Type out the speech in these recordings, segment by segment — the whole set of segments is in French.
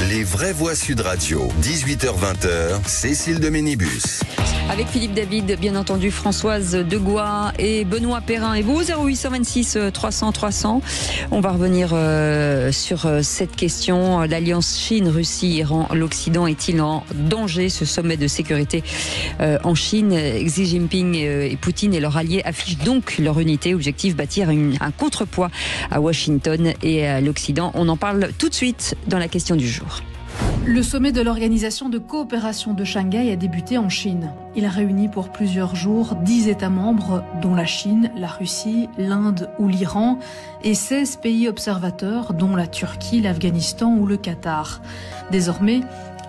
Les vraies voix Sud Radio, 18h-20h, Cécile de Ménibus. Avec Philippe David, bien entendu, Françoise Degois et Benoît Perrin. Et vous, 0826 300 300. On va revenir sur cette question. L'alliance Chine-Russie-Iran, l'Occident est-il en danger? Ce sommet de sécurité en Chine, Xi Jinping et Poutine et leurs alliés affichent donc leur unité. Objectif, bâtir un contrepoids à Washington et à l'Occident. On en parle tout de suite dans la question du jour. Le sommet de l'Organisation de coopération de Shanghai a débuté en Chine. Il a réuni pour plusieurs jours 10 États membres, dont la Chine, la Russie, l'Inde ou l'Iran, et 16 pays observateurs, dont la Turquie, l'Afghanistan ou le Qatar. Désormais,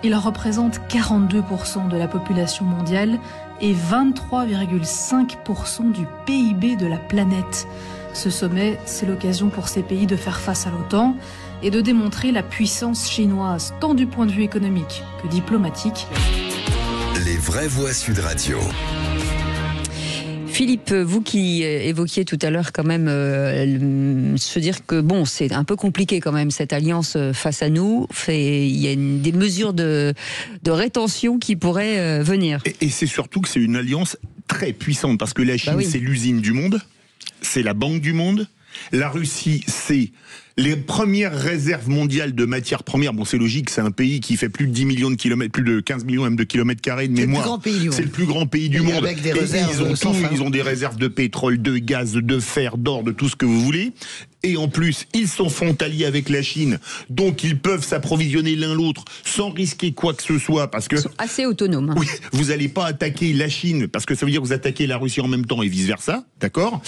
il représente 42% de la population mondiale et 23,5% du PIB de la planète. Ce sommet, c'est l'occasion pour ces pays de faire face à l'OTAN et de démontrer la puissance chinoise, tant du point de vue économique que diplomatique. Les vraies voix Sud Radio. Philippe, vous qui évoquiez tout à l'heure quand même se dire que bon, c'est un peu compliqué quand même cette alliance face à nous. Il y a des mesures de rétention qui pourraient venir. Et c'est surtout que c'est une alliance très puissante parce que la Chine, c'est l'usine du monde, c'est la banque du monde. La Russie, c'est les premières réserves mondiales de matières premières. Bon, c'est logique, c'est un pays qui fait plus de 10 millions de kilomètres, plus de 15 millions même de kilomètres carrés de mémoire. C'est le plus grand pays du monde. Avec des réserves ils ont des réserves de pétrole, de gaz, de fer, d'or, de tout ce que vous voulez. Et en plus, ils sont frontaliers avec la Chine, donc ils peuvent s'approvisionner l'un l'autre sans risquer quoi que ce soit, parce que ils sont assez autonomes. Oui, vous n'allez pas attaquer la Chine, parce que ça veut dire que vous attaquez la Russie en même temps et vice versa, d'accord ?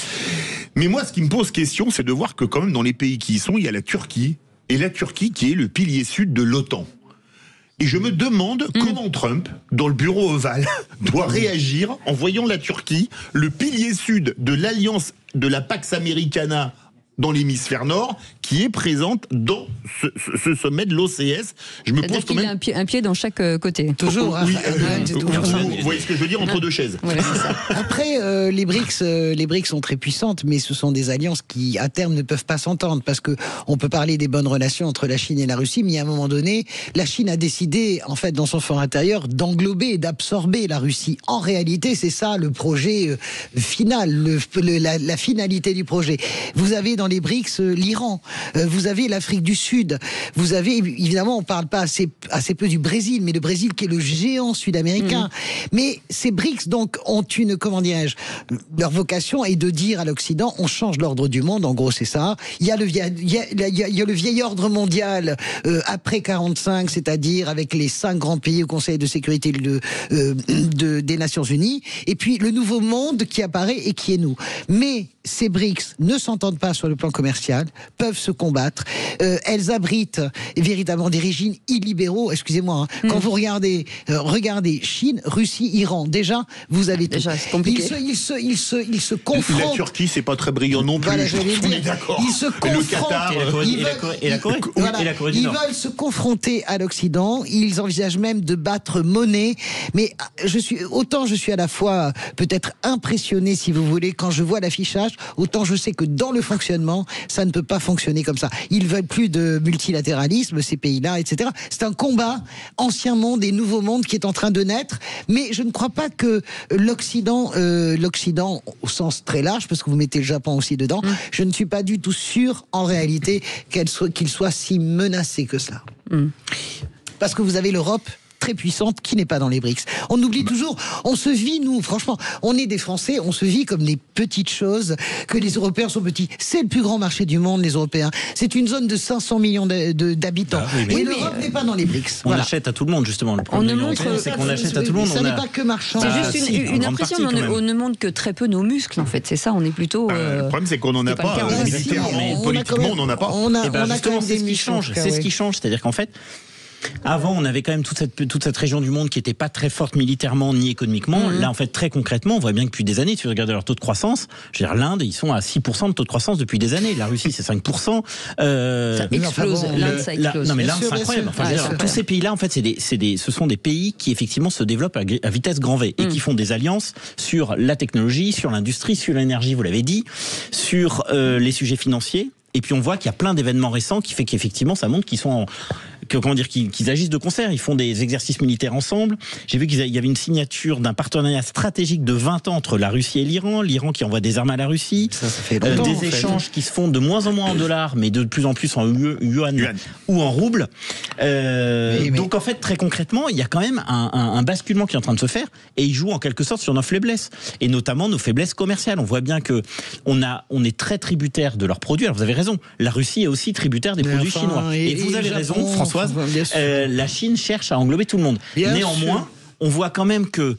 Mais moi, ce qui me pose question, c'est de voir que quand même dans les pays qui y sont, il y a la Turquie, et la Turquie qui est le pilier sud de l'OTAN. Et je me demande comment Trump, dans le bureau ovale, doit réagir en voyant la Turquie, le pilier sud de l'alliance de la Pax Americana dans l'hémisphère nord, qui est présente dans ce sommet de l'OCS. Je me pose quand même un pied dans chaque côté. Toujours. Oui, vous voyez ce que je veux dire, entre deux chaises. Voilà, c'est ça. Après, les BRICS sont très puissantes, mais ce sont des alliances qui, à terme, ne peuvent pas s'entendre, parce que on peut parler des bonnes relations entre la Chine et la Russie, mais à un moment donné, la Chine a décidé, en fait, dans son fort intérieur, d'englober et d'absorber la Russie. En réalité, c'est ça le projet final, la finalité du projet. Vous avez dans les BRICS l'Iran, vous avez l'Afrique du Sud, vous avez, évidemment, on parle pas assez peu du Brésil, mais le Brésil qui est le géant sud-américain. Mais ces BRICS, donc, ont une, comment dirais-je, leur vocation est de dire à l'Occident, on change l'ordre du monde, en gros c'est ça. Il y a le vieil ordre mondial après 45, c'est-à-dire avec les 5 grands pays au Conseil de sécurité des Nations Unies, et puis le nouveau monde qui apparaît et qui est nous. Mais ces BRICS ne s'entendent pas sur le plan commercial, peuvent se combattre. Elles abritent véritablement des régimes illibéraux. Excusez-moi, quand vous regardez Chine, Russie, Iran, déjà, vous avez tout. Déjà, c'est compliqué. Ils se confrontent. La Turquie, c'est pas très brillant non plus. Voilà, on est d'accord. Ils se confrontent. Le Qatar, et la Corée. Voilà. Et la Corée du Nord. Ils veulent se confronter à l'Occident. Ils envisagent même de battre monnaie. Mais je suis à la fois peut-être impressionné, si vous voulez, quand je vois l'affichage, autant je sais que dans le fonctionnement, ça ne peut pas fonctionner comme ça. Ils veulent plus de multilatéralisme, ces pays-là, etc. C'est un combat, ancien monde et nouveau monde qui est en train de naître. Mais je ne crois pas que l'Occident, au sens très large, parce que vous mettez le Japon aussi dedans, je ne suis pas du tout sûr, en réalité, qu'il soit si menacé que cela. Parce que vous avez l'Europe très puissante qui n'est pas dans les BRICS. On oublie toujours, on se vit, nous, franchement, on est des Français, on se vit comme des petites choses, que les Européens sont petits. C'est le plus grand marché du monde, les Européens. C'est une zone de 500 millions d'habitants. Et l'Europe n'est pas dans les BRICS. On achète à tout le monde, justement. Le problème c'est qu'on achète à tout le monde. Ça n'est pas que marchand. C'est juste une impression, on ne montre que très peu nos muscles, en fait. C'est ça, on est plutôt... le problème, c'est qu'on n'en a pas. Militairement, politiquement, on n'en a pas. Justement, c'est ce qui change. C'est ce qui change. C'est-à-dire qu'en fait, avant, on avait quand même toute cette région du monde qui n'était pas très forte militairement ni économiquement. Là, en fait, très concrètement, on voit bien que depuis des années, si vous regardez leur taux de croissance, je veux dire, l'Inde, ils sont à 6% de taux de croissance depuis des années. La Russie, c'est 5%. Ça explose. L'Inde, ça explose. Non, mais l'Inde, c'est incroyable. Enfin, tous ces pays-là, en fait, ce sont des pays qui, effectivement, se développent à vitesse grand V et qui font des alliances sur la technologie, sur l'industrie, sur l'énergie, vous l'avez dit, sur les sujets financiers. Et puis on voit qu'il y a plein d'événements récents qui fait qu'effectivement ça montre qu'ils sont qu'ils agissent de concert. Ils font des exercices militaires ensemble. J'ai vu qu'il y avait une signature d'un partenariat stratégique de 20 ans entre la Russie et l'Iran qui envoie des armes à la Russie. Ça fait longtemps, des échanges qui se font de moins en moins en dollars, mais de plus en plus en yuan ou en roubles. Donc en fait, très concrètement, il y a quand même un basculement qui est en train de se faire, et ils jouent en quelque sorte sur nos faiblesses, et notamment nos faiblesses commerciales. On voit bien que on est très tributaire de leurs produits. Alors vous avez raison, la Russie est aussi tributaire des produits chinois. Et vous avez raison, Françoise, la Chine cherche à englober tout le monde. Néanmoins, on voit quand même que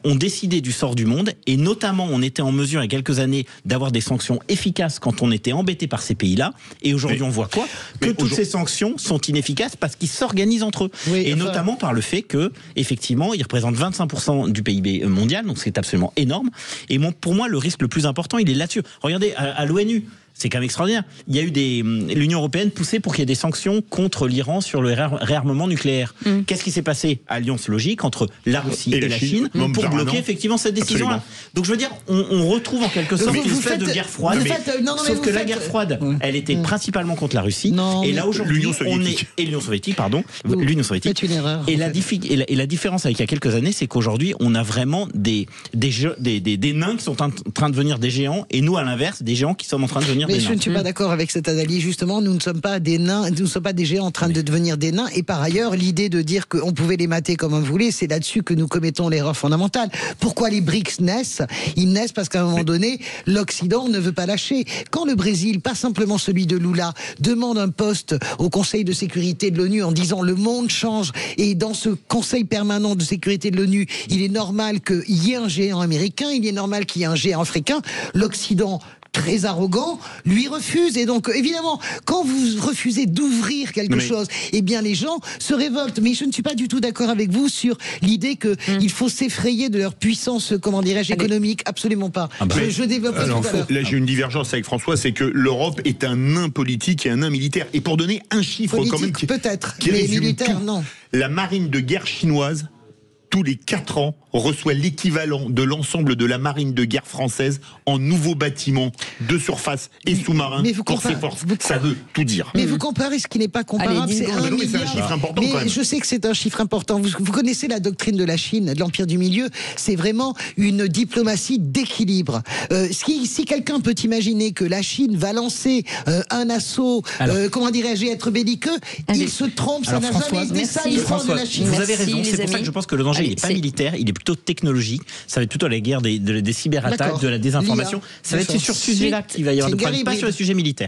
on décidait du sort du monde, et notamment on était en mesure il y a quelques années d'avoir des sanctions efficaces quand on était embêté par ces pays-là, et aujourd'hui on voit quoi ? Que toutes ces sanctions sont inefficaces parce qu'ils s'organisent entre eux, notamment par le fait que effectivement ils représentent 25% du PIB mondial, donc c'est absolument énorme. Et pour moi le risque le plus important il est là-dessus. Regardez à l'ONU. C'est quand même extraordinaire. Il y a eu l'Union européenne poussée pour qu'il y ait des sanctions contre l'Iran sur le réarmement nucléaire. Qu'est-ce qui s'est passé ? Alliance logique entre la Russie et la Chine pour bloquer effectivement cette décision-là. Donc je veux dire, on retrouve en quelque sorte une espèce de guerre froide. Sauf que la guerre froide, elle était principalement contre la Russie. Et là aujourd'hui, l'Union soviétique, pardon. L'Union soviétique. C'est une erreur. Et la différence avec il y a quelques années, c'est qu'aujourd'hui, on a vraiment des nains qui sont en train de devenir des géants, et nous, à l'inverse, des géants qui sont en train de devenir. Mais je ne suis pas d'accord avec cette analyse. Justement, nous ne sommes pas des nains, nous ne sommes pas des géants en train de devenir des nains. Et par ailleurs, l'idée de dire qu'on pouvait les mater comme on voulait, c'est là-dessus que nous commettons l'erreur fondamentale. Pourquoi les BRICS naissent ? Ils naissent parce qu'à un moment donné, l'Occident ne veut pas lâcher. Quand le Brésil, pas simplement celui de Lula, demande un poste au Conseil de sécurité de l'ONU en disant le monde change, et dans ce Conseil permanent de sécurité de l'ONU, il est normal qu'il y ait un géant américain, il est normal qu'il y ait un géant africain, l'Occident, très arrogant, lui refuse. Et donc, évidemment, quand vous refusez d'ouvrir quelque chose, eh bien, les gens se révoltent. Mais je ne suis pas du tout d'accord avec vous sur l'idée qu'il faut s'effrayer de leur puissance, comment dirais-je, économique. Absolument pas. Je développe tout à l'heure. Là, j'ai une divergence avec François, c'est que l'Europe est un nain politique et un nain militaire. Et pour donner un chiffre politique, quand même peut-être, qui mais militaire, non. La marine de guerre chinoise, tous les 4 ans, reçoit l'équivalent de l'ensemble de la marine de guerre française en nouveaux bâtiments de surface et sous-marins pour ses forces. Ça veut tout dire. Mais vous comparez ce qui n'est pas comparable. C'est un chiffre important quand même. Je sais que c'est un chiffre important. Vous connaissez la doctrine de la Chine, de l'Empire du Milieu. C'est vraiment une diplomatie d'équilibre. Si quelqu'un peut imaginer que la Chine va lancer un assaut, comment dirais-je, être belliqueux, il se trompe. Ça n'a jamais été ça l'histoire de la Chine. Vous avez raison. C'est pour ça que je pense que le danger il n'est pas militaire, il est plutôt technologique. Ça va être plutôt la guerre des cyberattaques, de la désinformation. Ça va être sur ce sujet-là qu'il va y avoir de problème, pas sur le sujet militaire.